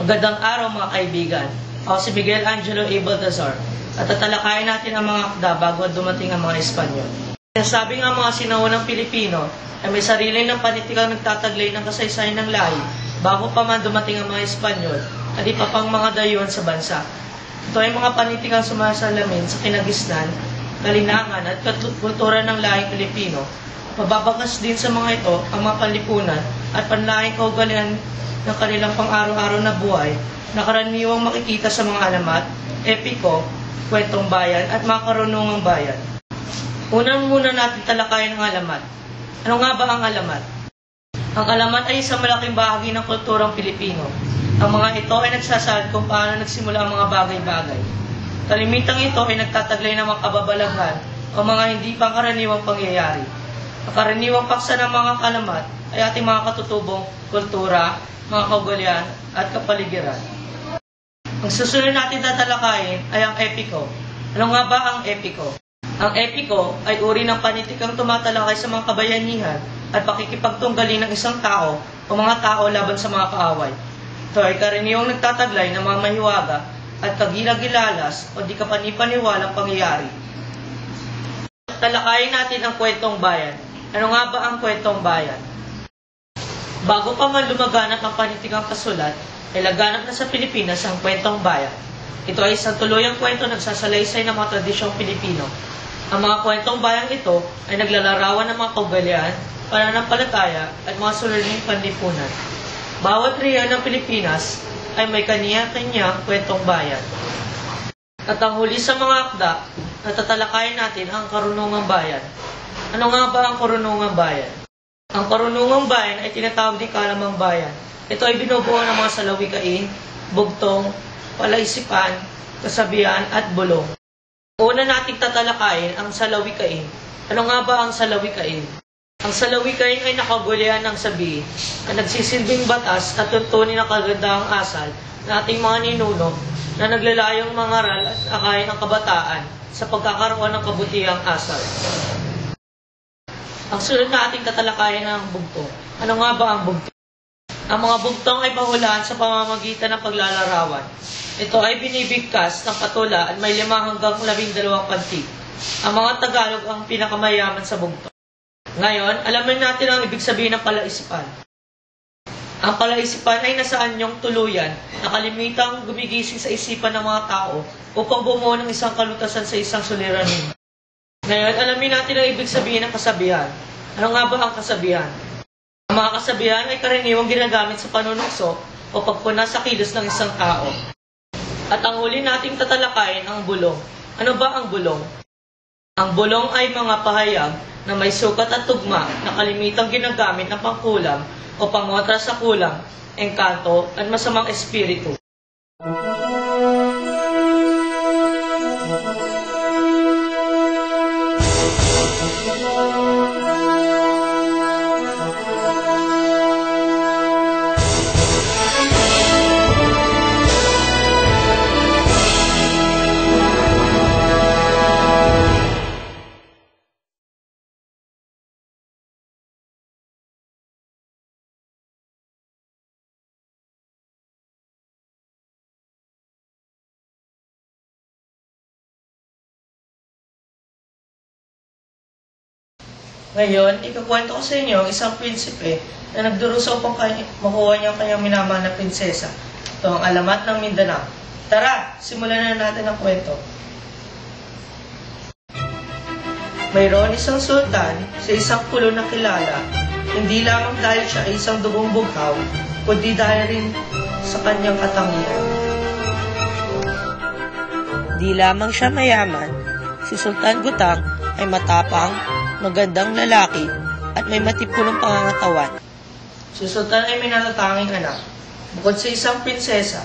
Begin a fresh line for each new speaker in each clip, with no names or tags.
Magandang araw mga kaibigan. Ako si Miguel Angelo A. Baltazar at tatalakayin natin ang mga akda bago dumating ang mga Espanyol. Sinasabi nga mga sinaunang Pilipino ay may sarili ng panitikang nagtataglay ng kasaysayan ng lahi bago pa man dumating ang mga Espanyol at iba pang mga dayuhan sa bansa. Ito ay mga panitikang sumasalamin sa kinagisnan, kalinangan at kultura ng lahing Pilipino. Mababakas din sa mga ito ang mga panlipunan at panlahing kaugalian ng kanilang pang-araw-araw na buhay na karaniwang makikita sa mga alamat, epiko, kwentong bayan at mga karunungang bayan. Unang-muna natin talakayin ang alamat. Ano nga ba ang alamat? Ang alamat ay isang malaking bahagi ng kulturang Pilipino. Ang mga ito ay nagsasaad kung paano nagsimula ang mga bagay-bagay. Kalimitang ito ay nagtataglay ng mga kababalaghan o mga hindi pangkaraniwang pangyayari. Ang karaniwang paksa ng mga alamat ay ating mga katutubong kultura, mga kaugalian at kapaligiran. Ang susunod natin tatalakayin ay ang epiko. Ano nga ba ang epiko? Ang epiko ay uri ng panitikang tumatalakay sa mga kabayanihan at pakikipagtunggali ng isang tao o mga tao laban sa mga kaaway. Ito ay karaniwang nagtataglay ng mga mahiwaga at kagilagilalas o di kapanipaniwalang pangyayari. Talakayin natin ang kwentong bayan. Ano nga ba ang kwentong bayan? Bago pa man lumaganap ang panitikang kasulat, ay laganap na sa Pilipinas ang kwentong bayan. Ito ay isang tuluyang kwento nagsasalaysay ng mga tradisyong Pilipino. Ang mga kwentong bayang ito ay naglalarawan ng mga kaugalian, pananampalataya at mga suliraning panlipunan. Bawat rehiyon ng Pilipinas ay may kaniya-kanyang kwentong bayan. At ang huli sa mga akda, natatalakayin natin ang karunungang bayan. Ano nga ba ang karunungang bayan? Ang karunungang bayan ay tinatawag din kalamang bayan. Ito ay binubuo ng mga salawikain, bugtong, palaisipan, kasabihan at bulong. Una nating tatalakayin ang salawikain. Ano nga ba ang salawikain? Ang salawikain ay nakagulian ng sabi na nagsisilbing batas at tuntunin ang kagandahang asal ng ating mga ninuno na naglalayong mangaral at akayin ang kabataan sa pagkakaroon ng kabutihang asal. Ang sunod na ating tatalakayin ang bugtong. Ano nga ba ang bugtong? Ang mga bugtong ay pahulaan sa pamamagitan ng paglalarawan. Ito ay binibigkas ng patula at may 5 hanggang 12 pantig. Ang mga Tagalog ang pinakamayaman sa bugtong. Ngayon, alamin natin ang ibig sabihin ng palaisipan. Ang palaisipan ay nasa anyong tuluyan na kalimitang gumigising sa isipan ng mga tao upang bumuo ng isang kalutasan sa isang suliranin. Ngayon, alamin natin ang ibig sabihin ng kasabihan. Ano nga ba ang kasabihan? Ang mga kasabihan ay karaniwang ginagamit sa panunukso o pagpuna sa kilos ng isang tao. At ang huli nating tatalakayin ang bulong. Ano ba ang bulong? Ang bulong ay mga pahayag na may sukat at tugma na kalimitang ginagamit ng pangkulam o pangontra sa kulang, engkanto at masamang espiritu. Ngayon, ikukwento ko sa inyo ang isang prinsipe na nagdurusa upang makuha niya ang kanyang minamahal na prinsesa. Ito ang alamat ng Mindanao. Tara, simulan na natin ang kwento. Mayroon isang sultan sa isang pulo na kilala, hindi lamang dahil siya ay isang dugong bughaw, kundi dahil rin sa kanyang katangian. Di lamang siya mayaman, si Sultan Gutang ay matapang, magandang lalaki at may matipunong pangangatawan. Si Sultan ay may natatanging anak. Bukod sa isang prinsesa,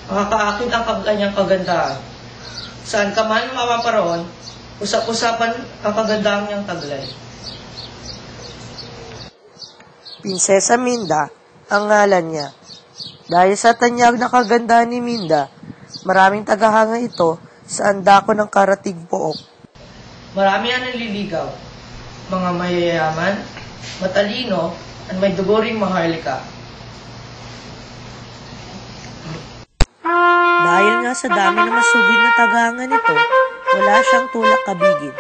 makakaakit ang kanyang kagandahan. Saan ka man mapaparoon, usap-usapan ang kagandahan niyang taglay. Prinsesa Minda ang ngalan niya. Dahil sa tanyag na kagandahan ni Minda, maraming tagahanga ito sa andako ng karatig pook. Marami ang naliligaw, mga mayayaman, matalino, at may dugo ring maharlika.
Dahil nga sa dami na masugid na tagangan nito, wala siyang tulak kabigin.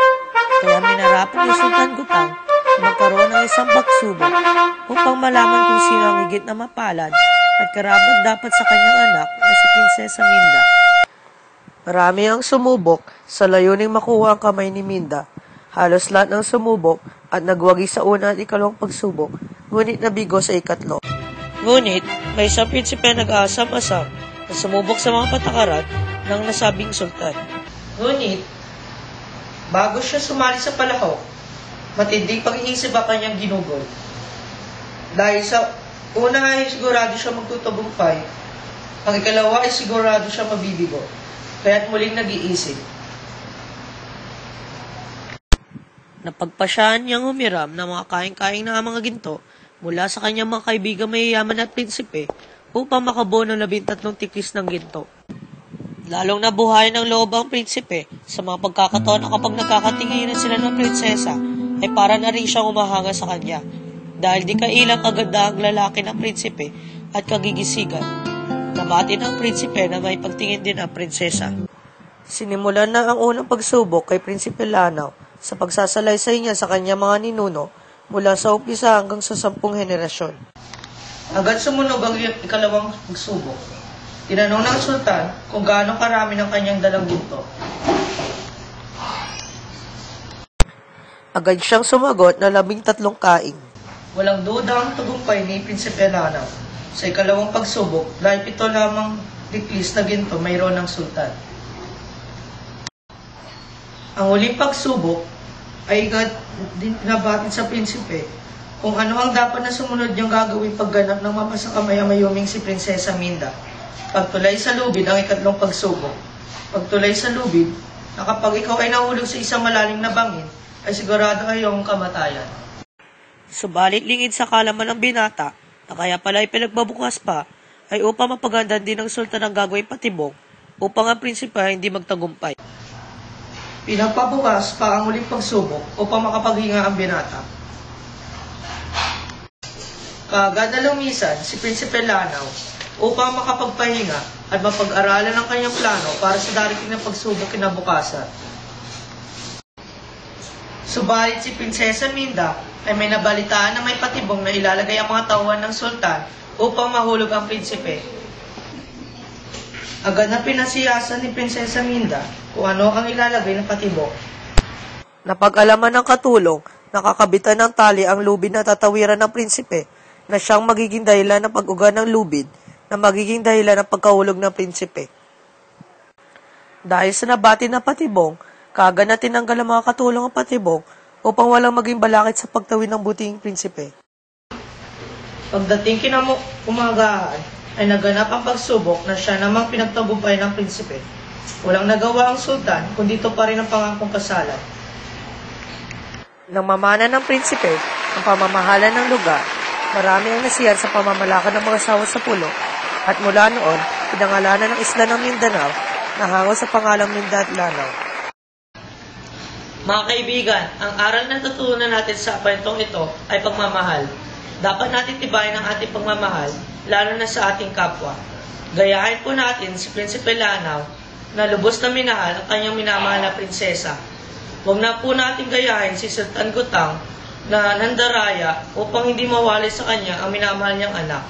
Kaya minarapat ni Sultan Gutang na magkaroon ng isang pagsubok upang malaman kung sino ang higit na mapalad at karapat dapat sa kanyang anak na si Prinsesa Minda. Marami ang sumubok sa layuning makuha ang kamay ni Minda. Halos lahat ng sumubok at nagwagi sa una at ikalawang pagsubok, ngunit nabigo sa ikatlo. Ngunit, may isang prinsipe nag-aasam-asam na sumubok sa mga patakaran ng nasabing sultan.
Ngunit, bago siya sumali sa palahok, matinding pag-iisip ang kanyang ginugol. Dahil sa una ay sigurado siya magtutagumpay, ang ikalawa ay sigurado siya mabibigo, kaya't muling nag-iisip.
Napagpasyahan niyang humiram ng mga kaing-kaing na mga ginto mula sa kanyang mga kaibigang mayayaman at prinsipe upang makabuo ng 13 tikis ng ginto. Lalong nabuhay ng loob ang prinsipe sa mga pagkakataon na kapag nagkakatinginan sila ng prinsesa ay para na rin siyang umahanga sa kanya dahil di kailang kagandahang lalaki ng prinsipe at kagigisigan. Nabati ng prinsipe na may pagtingin din ang prinsesa. Sinimulan na ang unang pagsubok kay Prinsipe Lanao sa pagsasalaysay niya sa kanyang mga ninuno mula sa umpisa hanggang sa 10 henerasyon.
Agad sumunog ang ikalawang pagsubok. Tinanong ng sultan kung gaano karami ng kanyang dalang ginto.
Agad siyang sumagot na 13 kaing.
Walang duda ang tagumpay ni Prinsipe Lanao sa ikalawang pagsubok dahil 7 lamang tikis na ginto mayroon ng sultan. Ang huling pagsubok ay din pinabatid sa prinsipe kung ano ang dapat na sumunod niyang gagawin pagganap ng mapasakamayamay-mayuming si Prinsesa Minda. Pagtulay sa lubid ang ikatlong pagsubok. Pagtulay sa lubid na kapag ikaw ay nahulog sa isang malalim na bangin, ay sigurado ay iyong kamatayan.
Subalit lingid sa kalaman ng binata na kaya pala ay pinagbabukas pa ay upang mapagandaan din ng sultan ang gagawin patibong upang ang prinsipe ay hindi magtagumpay.
Pinagpabukas pa ang uling pagsubok upang makapaghinga ang binata. Kaagad na lumisan si Prinsipe Lanao upang makapagpahinga at mapag-aralan ang kanyang plano para sa darating na pagsubok kinabukasan. Subalit si Prinsesa Minda ay may nabalitaan na may patibong na ilalagay ang mga tauhan ng sultan upang mahulog ang prinsipe. Agad na pinasiyasan ni Prinsesa Minda kung ano ang ilalagay ng patibong.
Napag-alaman ng katulong, nakakabitan ng tali ang lubid na tatawiran ng prinsipe na siyang magiging dahilan ng pag-uga ng lubid na magiging dahilan ng pagkahulog ng prinsipe. Dahil sa nabati na patibong, kaagad na tinanggal ang mga katulong ang patibong upang walang maging balakid sa pagtawid ng buting prinsipe.
Pagdating umagahan, ay naganap ang pagsubok na siya namang pinagtagumpay ng prinsipe. Walang nagawa ang sultan, kundi ito pa rin ang pangakong kasalan.
Nang mamana ng prinsipe ang pamamahala ng lugar, marami ang nasiyar sa pamamalakad ng mga asawa sa pulo, at mula noon, pinangalanan ng isla ng Mindanao na hango sa pangalang Minda at Lanao.
Mga kaibigan, ang aral na natutunan natin sa kwentong ito ay pagmamahal. Dapat natin tibayin ang ating pagmamahal, lalo na sa ating kapwa. Gayahin po natin si Prinsipe Lanao na lubos na minahal ang kanyang minamahal na prinsesa. Huwag na po natin gayahin si Sultan Gutang na nandaraya upang hindi mawali sa kanya ang minamahal niyang anak.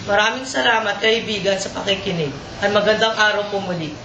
Maraming salamat kaibigan sa pakikinig at magandang araw po muli.